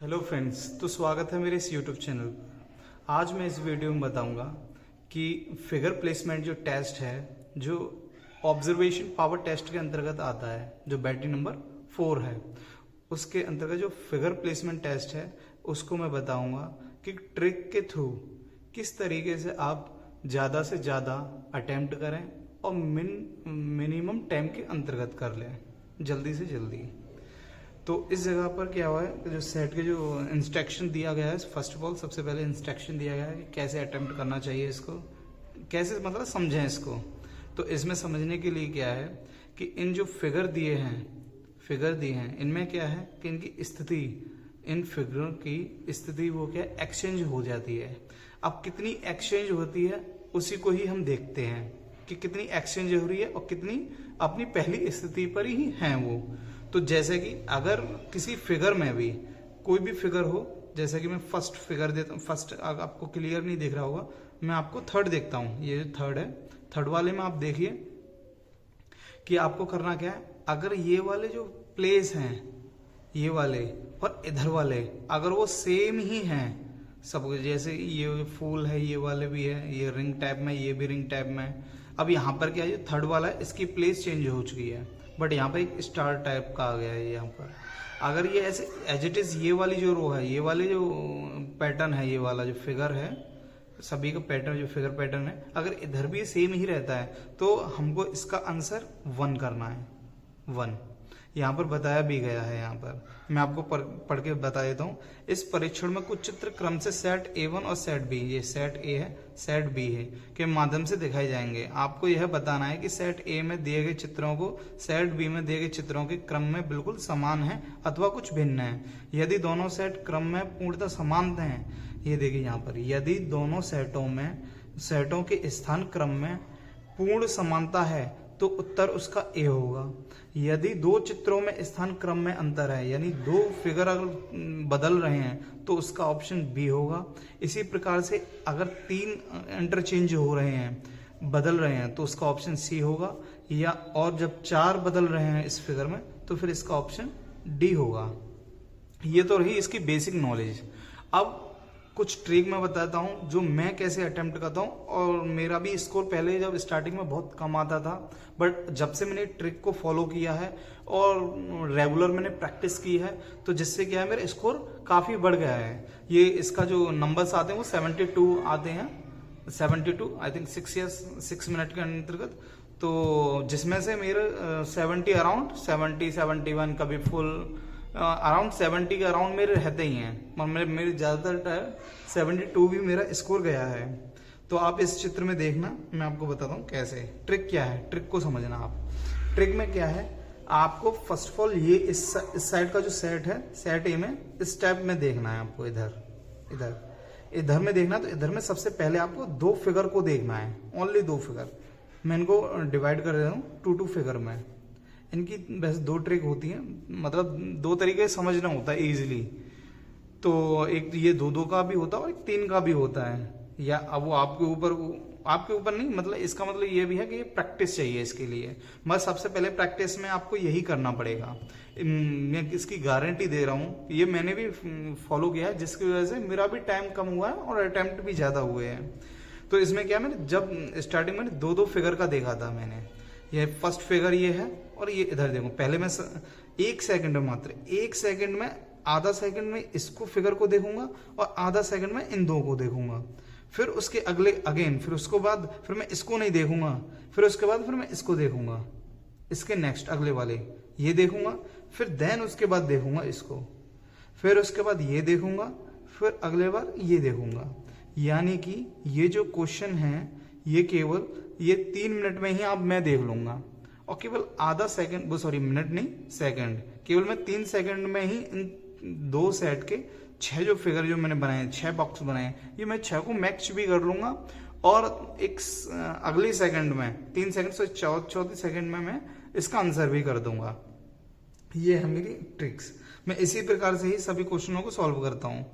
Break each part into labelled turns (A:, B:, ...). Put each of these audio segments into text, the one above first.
A: Hello friends, तो स्वागत है मेरे इस यूट्यूब चैनल। आज मैं इस वीडियो में बताऊंगा कि फिगर प्लेसमेंट जो टेस्ट है, जो ऑब्जर्वेशन पावर टेस्ट के अंतर्गत आता है, जो बैटरी नंबर 4 है, उसके अंतर्गत जो फिगर प्लेसमेंट टेस्ट है उसको मैं बताऊंगा कि ट्रिक के थ्रू किस तरीके से आप ज़्यादा से ज़्यादा अटेम्प्ट करें और मिनिमम टाइम के अंतर्गत कर लें, जल्दी से जल्दी। तो इस जगह पर क्या हुआ है, जो सेट के जो इंस्ट्रक्शन दिया गया है, फर्स्ट ऑफ ऑल सबसे पहले इंस्ट्रक्शन दिया गया है कि कैसे अटेम्प्ट करना चाहिए इसको, कैसे मतलब समझें इसको। तो इसमें समझने के लिए क्या है कि इन जो फिगर दिए हैं इनमें क्या है कि इनकी स्थिति, इन फिगरों की स्थिति वो क्या एक्सचेंज हो जाती है। अब कितनी एक्सचेंज होती है उसी को ही हम देखते हैं कि कितनी एक्सचेंज हो रही है और कितनी अपनी पहली स्थिति पर ही हैं वो। तो जैसे कि अगर किसी फिगर में भी कोई भी फिगर हो, जैसे कि मैं फर्स्ट फिगर देता हूँ, फर्स्ट आपको क्लियर नहीं दिख रहा होगा, मैं आपको थर्ड देखता हूँ। ये जो थर्ड है, थर्ड वाले में आप देखिए कि आपको करना क्या है। अगर ये वाले जो प्लेस हैं, ये वाले और इधर वाले अगर वो सेम ही हैं सब, जैसे ये फूल है, ये वाले भी है, ये रिंग टाइप में, ये भी रिंग टाइप में। अब यहाँ पर क्या है, थर्ड वाला है, इसकी प्लेस चेंज हो चुकी है, बट यहाँ पर एक स्टार टाइप का आ गया है यहाँ पर। अगर ये ऐसे एज इट इज ये वाली जो रो है, ये वाले जो पैटर्न है, ये वाला जो फिगर है, सभी का पैटर्न जो फिगर पैटर्न है, अगर इधर भी सेम ही रहता है तो हमको इसका आंसर 1 करना है। 1 यहाँ पर बताया भी गया है। यहाँ पर मैं आपको पढ़ के बता देता हूँ। इस परीक्षण में कुछ चित्र क्रम से सेट A1 और सेट B, ये सेट A है, सेट B है, के माध्यम से दिखाए जाएंगे। आपको यह बताना है कि सेट A में दिए गए चित्रों को सेट B में दिए गए चित्रों के क्रम में बिल्कुल समान है अथवा कुछ भिन्न है। यदि दोनों सेट क्रम में पूर्णतः समान हैं, ये देखिए यहाँ पर, यदि दोनों सेटों के स्थान क्रम में पूर्ण समानता है तो उत्तर उसका ए होगा। यदि दो चित्रों में स्थान क्रम में अंतर है, यानी दो फिगर अगर बदल रहे हैं तो उसका ऑप्शन बी होगा। इसी प्रकार से अगर 3 इंटरचेंज हो रहे हैं, बदल रहे हैं, तो उसका ऑप्शन सी होगा। या और जब 4 बदल रहे हैं इस फिगर में तो फिर इसका ऑप्शन डी होगा। ये तो रही इसकी बेसिक नॉलेज। अब कुछ ट्रिक मैं बताता हूँ जो मैं कैसे अटेम्प्ट करता हूँ। और मेरा भी स्कोर पहले जब स्टार्टिंग में बहुत कम आता था, बट जब से मैंने ट्रिक को फॉलो किया है और रेगुलर मैंने प्रैक्टिस की है, तो जिससे क्या है, मेरा स्कोर काफ़ी बढ़ गया है। ये इसका जो नंबर्स आते हैं वो 72 आते हैं, 72 आई थिंक 6 मिनट के अंतर्गत। तो जिसमें से मेरे 70 अराउंड 70 71 कभी फुल अराउंड 70 के अराउंड मेरे रहते ही हैं। मेरे ज़्यादातर 72 भी मेरा स्कोर गया है। तो आप इस चित्र में देखना, मैं आपको बताता हूँ कैसे। ट्रिक क्या है, ट्रिक को समझना आप। ट्रिक में क्या है, आपको फर्स्ट ऑफ ऑल ये इस साइड का जो सेट है, सेट ए में इस टाइप में देखना है आपको। इधर में देखना। तो इधर में सबसे पहले आपको 2 फिगर को देखना है, ओनली 2 फिगर। मैं इनको डिवाइड कर देता हूँ 2 फिगर में। इनकी वैसे 2 ट्रिक होती हैं, मतलब 2 तरीके से समझना होता है इजीली। तो एक ये 2 का भी होता है और एक 3 का भी होता है। या अब वो आपके ऊपर नहीं, मतलब इसका मतलब ये भी है कि ये प्रैक्टिस चाहिए इसके लिए। बस सबसे पहले प्रैक्टिस में आपको यही करना पड़ेगा। मैं इसकी गारंटी दे रहा हूँ, ये मैंने भी फॉलो किया है, जिसकी वजह से मेरा भी टाइम कम हुआ है और अटेम्प्ट भी ज़्यादा हुए हैं। तो इसमें क्या, मैंने जब स्टार्टिंग में 2 फिगर का देखा था मैंने। ये फर्स्ट फिगर ये है और ये इधर देखो। पहले मैं 1 सेकंड में, मात्र 1 सेकंड में, आधा सेकंड में इसको फिगर को देखूंगा और आधा सेकंड में इन 2 को देखूंगा। फिर उसके अगले अगेन, फिर उसको बाद फिर मैं इसको नहीं देखूंगा, फिर उसके बाद फिर मैं इसको देखूंगा, इसके नेक्स्ट अगले वाले ये देखूंगा, फिर देन उसके बाद देखूंगा इसको, फिर उसके बाद ये देखूंगा, फिर अगले बार ये देखूंगा। यानी कि ये जो क्वेश्चन है ये केवल ये 3 मिनट में ही आप मैं देख लूंगा। और केवल आधा सेकंड, वो सॉरी मिनट नहीं सेकंड, केवल मैं 3 सेकंड में ही इन 2 सेट के 6 जो फिगर जो मैंने बनाए, 6 बॉक्स बनाए, ये मैं 6 को मैच भी कर लूंगा। और एक अगले सेकंड में 3 सेकंड से चौथे सेकंड में मैं इसका आंसर भी कर दूंगा। ये है मेरी ट्रिक्स। मैं इसी प्रकार से ही सभी क्वेश्चनों को सॉल्व करता हूँ।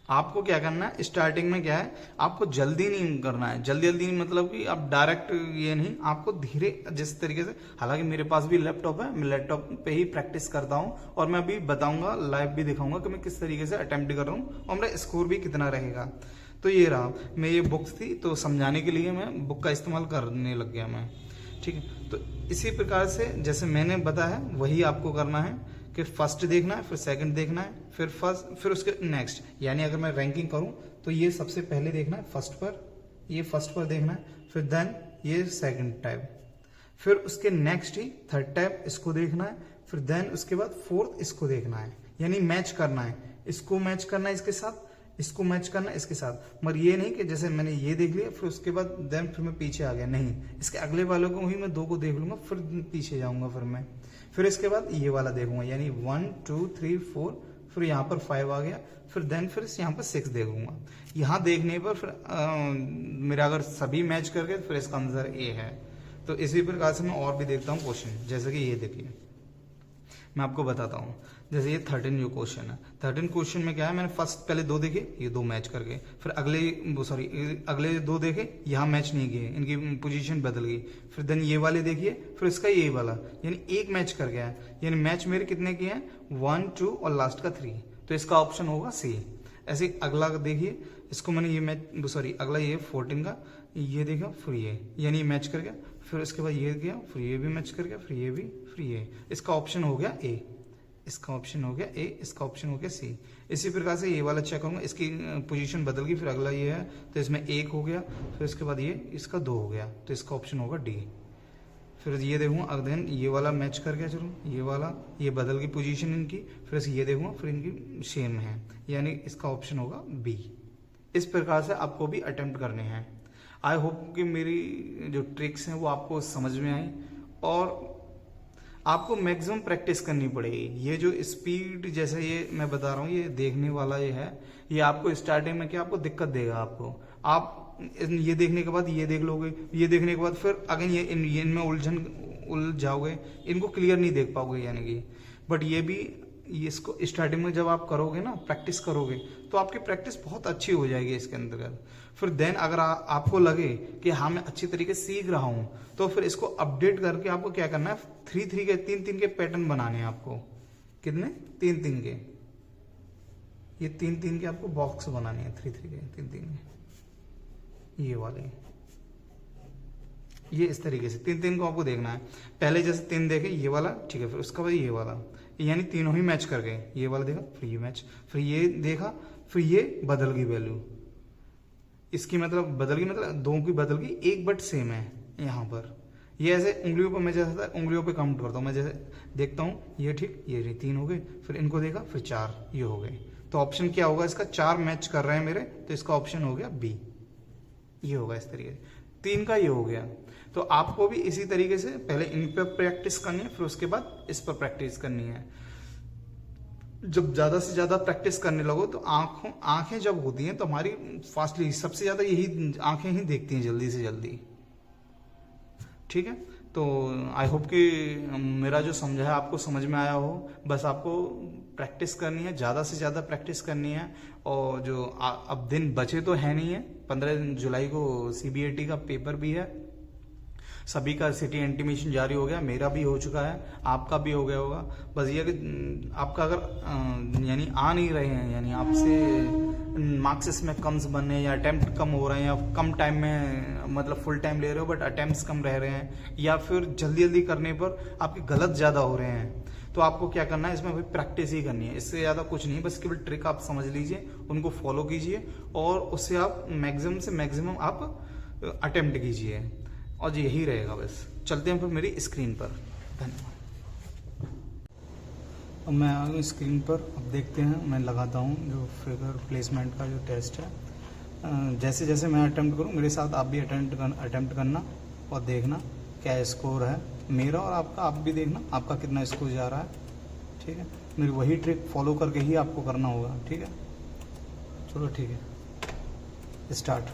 A: आपको क्या करना है स्टार्टिंग में, क्या है आपको जल्दी नहीं करना है, जल्दी जल्दी नहीं मतलब कि आप डायरेक्ट ये नहीं, आपको धीरे जिस तरीके से, हालांकि मेरे पास भी लैपटॉप है, मैं लैपटॉप पे ही प्रैक्टिस करता हूँ और मैं अभी बताऊंगा, लाइव भी दिखाऊंगा कि मैं किस तरीके से अटेम्प्ट कर रहा हूँ और मेरा स्कोर भी कितना रहेगा। तो ये रहा, मैं ये बुक्स थी तो समझाने के लिए मैं बुक का इस्तेमाल करने लग गया मैं, ठीक है। तो इसी प्रकार से जैसे मैंने बताया वही आपको करना है कि फर्स्ट देखना है, फिर सेकंड देखना है, फिर फर्स्ट, फिर उसके नेक्स्ट, यानी अगर मैं रैंकिंग करूं तो ये सबसे पहले देखना है फर्स्ट पर, ये फर्स्ट पर देखना है, फिर देन ये सेकंड टैब, फिर उसके नेक्स्ट ही थर्ड टैब इसको देखना है, फिर देन उसके बाद फोर्थ इसको देखना है, यानी मैच करना है, इसको मैच करना है इसके साथ, इसको मैच करना है इसके साथ। मगर ये नहीं कि जैसे मैंने ये देख लिया फिर उसके बाद देन फिर मैं पीछे आ गया, नहीं, इसके अगले वालों को ही मैं दो को देख लूंगा फिर पीछे जाऊंगा, फिर इसके बाद ये वाला देखूंगा, यानी 1 2 3 4, फिर यहाँ पर 5 आ गया, फिर देन फिर यहाँ पर 6 देखूंगा। यहाँ देखने पर फिर मेरा अगर सभी मैच करके फिर इसका आंसर ए है। तो इसी प्रकार से मैं और भी देखता हूँ क्वेश्चन, जैसे कि ये देखिए मैं आपको बताता हूँ, जैसे ये 13 जो क्वेश्चन है, 13 क्वेश्चन में क्या है, मैंने फर्स्ट पहले दो देखे, ये दो मैच करके, फिर अगले दो देखे, यहाँ मैच नहीं किए, इनकी पोजीशन बदल गई, फिर देन ये वाले देखिए, फिर इसका ये वाला, यानी एक मैच कर गया है, यानी मैच मेरे कितने किए हैं 1 2 और लास्ट का 3, तो इसका ऑप्शन होगा सी। ऐसे अगला देखिए, इसको मैंने ये मैच अगला ये 14 का ये देखा, फिर ये, यानी मैच कर गया, फिर उसके बाद ये गया, फिर ये भी मैच कर गया, फिर ये भी, फिर ये, इसका ऑप्शन हो गया ए, इसका ऑप्शन हो गया ए, इसका ऑप्शन हो गया सी। इसी प्रकार से ये वाला चेक करूंगा, इसकी पोजीशन बदल गई, फिर अगला ये है तो इसमें 1 हो गया, फिर इसके बाद ये इसका 2 हो गया, तो इसका ऑप्शन होगा डी। फिर ये देखूंगा अगेन ये वाला मैच कर गया, चलो ये वाला, ये बदल गई पोजीशन इनकी, फिर ये देखूंगा फिर इनकी सेम है, यानी इसका ऑप्शन होगा बी। इस प्रकार से आपको भी अटेम्प्ट करने हैं। आई होप कि मेरी जो ट्रिक्स हैं वो आपको समझ में आई और आपको मैक्सिमम प्रैक्टिस करनी पड़ेगी। ये जो स्पीड जैसे ये मैं बता रहा हूँ, ये देखने वाला ये है, ये आपको स्टार्टिंग में क्या आपको दिक्कत देगा, आपको आप ये देखने के बाद ये देख लोगे, ये देखने के बाद फिर अगेन ये इनमें उलझ जाओगे, इनको क्लियर नहीं देख पाओगे यानी कि। बट ये भी इसको स्टार्टिंग में जब आप करोगे ना, प्रैक्टिस करोगे तो आपकी प्रैक्टिस बहुत अच्छी हो जाएगी इसके अंतर्गत। फिर देन अगर आपको लगे कि हाँ मैं अच्छी तरीके से सीख रहा हूं, तो फिर इसको अपडेट करके आपको क्या करना है, 3 के 3 के पैटर्न बनाने हैं आपको। कितने? 3 के, ये 3 के आपको बॉक्स बनाने हैं, 3 के 3 के, ये वाले, ये इस तरीके से 3 को आपको देखना है। पहले जैसे 3 देखे ये वाला, ठीक है, फिर उसका बाद ये वाला, यानी तीनों ही मैच कर गए, ये वाला देखा, फिर ये मैच, फिर ये देखा, फिर ये बदल गई वैल्यू, इसकी मतलब बदल गई, मतलब दो की बदल गई, एक बट सेम है यहाँ पर। ये ऐसे उंगलियों पर मैं जैसा उंगलियों पे काउंट करता हूँ, मैं जैसे देखता हूँ ये ठीक, ये 3 हो गए, फिर इनको देखा, फिर 4 ये हो गए, तो ऑप्शन क्या होगा इसका, 4 मैच कर रहे हैं मेरे, तो इसका ऑप्शन हो गया बी, ये होगा इस तरीके से। 3 का ये हो गया। तो आपको भी इसी तरीके से पहले इन पर प्रैक्टिस करनी है, फिर उसके बाद इस पर प्रैक्टिस करनी है। जब ज्यादा से ज्यादा प्रैक्टिस करने लगो तो आंखें जब होती हैं तो हमारी फास्टली सबसे ज्यादा यही आंखें ही देखती हैं जल्दी से जल्दी, ठीक है। तो आई होप कि मेरा जो समझा है आपको समझ में आया हो। बस आपको प्रैक्टिस करनी है, ज़्यादा से ज़्यादा प्रैक्टिस करनी है। और जो अब दिन बचे तो है नहीं है, 15 जुलाई को CBAT का पेपर भी है, सभी का सिटी इंटीमेशन जारी हो गया, मेरा भी हो चुका है, आपका भी हो गया होगा। बस ये कि आपका अगर यानी आ नहीं रहे हैं, यानी आपसे मार्क्स इसमें कम बन रहे हैं या अटेम्प्ट कम हो रहे हैं, या कम टाइम में मतलब फुल टाइम ले रहे हो बट अटेम्प्ट्स कम रह रहे हैं, या फिर जल्दी जल्दी करने पर आपके गलत ज़्यादा हो रहे हैं, तो आपको क्या करना है, इसमें भाई प्रैक्टिस ही करनी है, इससे ज़्यादा कुछ नहीं। बस केवल ट्रिक आप समझ लीजिए, उनको फॉलो कीजिए और उससे आप मैक्सिमम से मैक्सिमम आप अटेम्प्ट कीजिए, और यही रहेगा। बस चलते हैं फिर मेरी स्क्रीन पर। धन्यवाद। अब मैं आ गया स्क्रीन पर, अब देखते हैं, मैं लगाता हूँ जो फिगर प्लेसमेंट का जो टेस्ट है। जैसे जैसे मैं अटेम्प्ट करूँ मेरे साथ आप भी अटेम्प्ट करना और देखना क्या स्कोर है मेरा और आपका, आप भी देखना आपका कितना स्कोर जा रहा है, ठीक है। मेरी वही ट्रिक फॉलो करके ही आपको करना होगा, ठीक है। चलो ठीक है, स्टार्ट।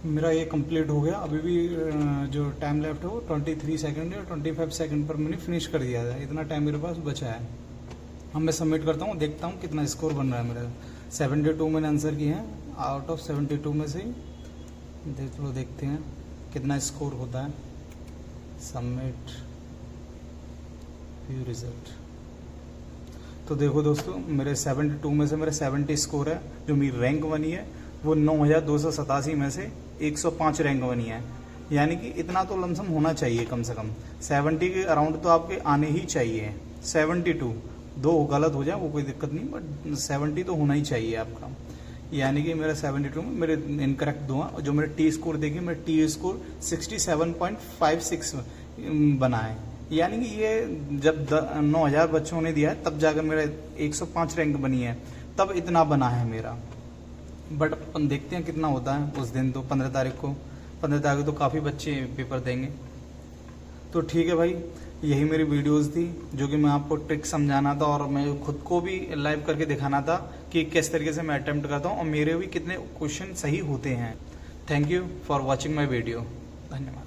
A: मेरा ये कंप्लीट हो गया। अभी भी जो टाइम लेफ्ट है वो 23 सेकंड या 25 सेकंड पर मैंने फिनिश कर दिया था। इतना टाइम मेरे पास बचा है। अब मैं सबमिट करता हूँ, देखता हूँ कितना स्कोर बन रहा है मेरा। 72 मैंने आंसर किए हैं, आउट ऑफ 72 में से देखते हैं कितना स्कोर होता है। Submit view result. तो देखो दोस्तों, मेरे 72 में से मेरा 70 स्कोर है। जो मेरी रैंक बनी है वो 9287 में से 105 रैंक बनी है। यानी कि इतना तो लमसम होना चाहिए कम से कम। 70 के अराउंड तो आपके आने ही चाहिए। 72, 2 गलत हो जाए वो कोई दिक्कत नहीं, बट 70 तो होना ही चाहिए आपका। यानी कि मेरा 72 में मेरे इनकरेक्ट 2 हैं। जो मेरे टी स्कोर देखिए, मेरा टी स्कोर 67.56 बना है। यानी कि ये जब 9000 बच्चों ने दिया है तब जाकर मेरा 105 रैंक बनी है, तब इतना बना है मेरा। बट अपन देखते हैं कितना होता है उस दिन। तो 15 तारीख को तो काफ़ी बच्चे पेपर देंगे। तो ठीक है भाई, यही मेरी वीडियोस थी जो कि मैं आपको ट्रिक समझाना था और मैं खुद को भी लाइव करके दिखाना था कि किस तरीके से मैं अटेम्प्ट करता हूँ और मेरे भी कितने क्वेश्चन सही होते हैं। Thank you for watching my video. धन्यवाद।